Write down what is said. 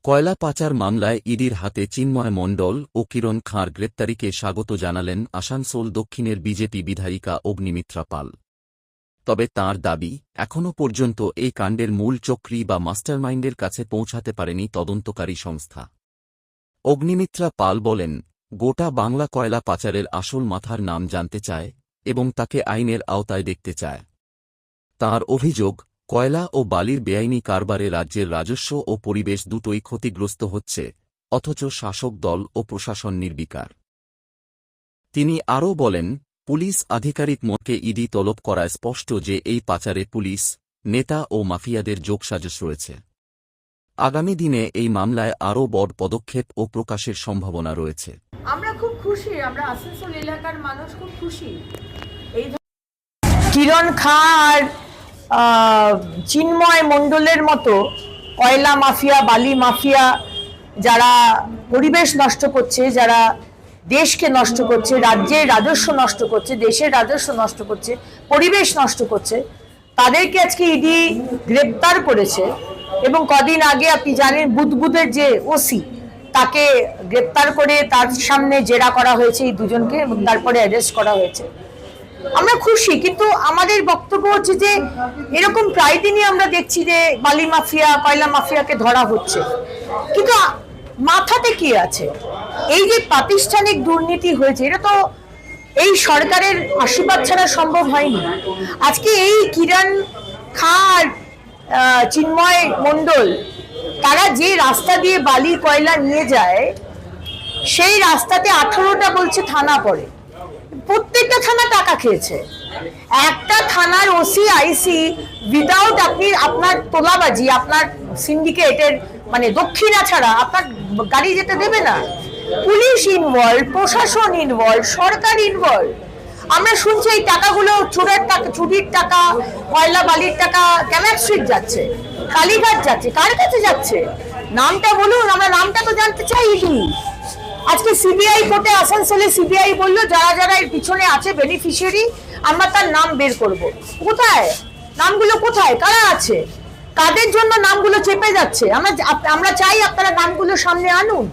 কয়লা পাচার মামলায় ইডির হাতে চিন্ময় মণ্ডল ও কিরণ খাঁর গ্রেপ্তারিকে স্বাগত জানালেন আসানসোল দক্ষিণের বিজেপি বিধায়িকা অগ্নিমিত্রা পাল। তবে তাঁর দাবি, এখনও পর্যন্ত এই কাণ্ডের মূল চক্রী বা মাস্টারমাইন্ডের কাছে পৌঁছাতে পারেনি তদন্তকারী সংস্থা। অগ্নিমিত্রা পাল বলেন, গোটা বাংলা কয়লা পাচারের আসল মাথার নাম জানতে চায় এবং তাকে আইনের আওতায় দেখতে চায়। তাঁর অভিযোগ, কয়লা ও বালির বেআইনি কারবারে রাজ্যের রাজস্ব ও পরিবেশ দুটোই ক্ষতিগ্রস্ত হচ্ছে, অথচ শাসক দল ও প্রশাসন নির্বিকার। তিনি আরও বলেন, পুলিশ আধিকারিক মতকে ইডি তলব করায় স্পষ্ট যে এই পাচারে পুলিশ, নেতা ও মাফিয়াদের যোগসাজশ রয়েছে। আগামী দিনে এই মামলায় আরও বড় পদক্ষেপ ও প্রকাশের সম্ভাবনা রয়েছে। আমরা খুব খুশি, আমরা আসানসোল এলাকার মানুষ খুব খুশি। এই কিরণ খাঁ আর চিন্ময় মণ্ডলের মতো কয়লা মাফিয়া, বালি মাফিয়া যারা পরিবেশ নষ্ট করছে, যারা দেশকে নষ্ট করছে, রাজ্যের রাজস্ব নষ্ট করছে, দেশের রাজস্ব নষ্ট করছে, পরিবেশ নষ্ট করছে, তাদেরকে আজকে ইডি গ্রেপ্তার করেছে। এবং কদিন আগে আপনি জানেন বুদবুদের যে ওসি, তাকে গ্রেপ্তার করে তার সামনে জেরা করা হয়েছে এই দুজনকে, এবং তারপরে অ্যারেস্ট করা হয়েছে। আমরা খুশি, কিন্তু আমাদের বক্তব্য হচ্ছে যে এরকম প্রায় দিনই আমরা দেখছি যে বালি মাফিয়া, কয়লা মাফিয়াকে ধরা হচ্ছে, কিন্তু মাথাতে কি আছে? এই যে প্রাতিষ্ঠানিক দুর্নীতি হয়েছে, এটা তো এই সরকারের আশীর্বাদ ছাড়া সম্ভব হয়নি। আজকে এই কিরণ খাঁ, চিন্ময় মণ্ডল, তারা যে রাস্তা দিয়ে বালি কয়লা নিয়ে যায়, সেই রাস্তাতে 18টা বলছে থানা পড়ে, প্রত্যেকটা থানা টাকা খেয়েছে। একটা থানার ওসি আইসি উইদাউট আপনার তোলাবাজি, আপনার সিন্ডিকেটের মানে দক্ষিণা ছাড়া আপনার গাড়ি যেতে দেবে না। পুলিশ ইনভলভ, প্রশাসন ইনভলভ, সরকার ইনভলভ। আমরা শুনছি এই টাকাগুলো চুরির টাকা, কয়লা বালির টাকা ক্যামাক স্ট্রিট যাচ্ছে, কালীঘাট যাচ্ছে, কার কাছে যাচ্ছে? নামটা বলুন, আমরা নামটা তো জানতে চাই। আজকে সিবিআই কোর্টে, আসানসোলে সিবিআই বললো যারা যারা এর পিছনে আছে বেনিফিশিয়ারি, আমরা তার নাম বের করব। কোথায় নামগুলো? কোথায়? কারা আছে? কাদের জন্য নামগুলো চেপে যাচ্ছে? আমরা চাই আপনারা নামগুলো সামনে আনুন।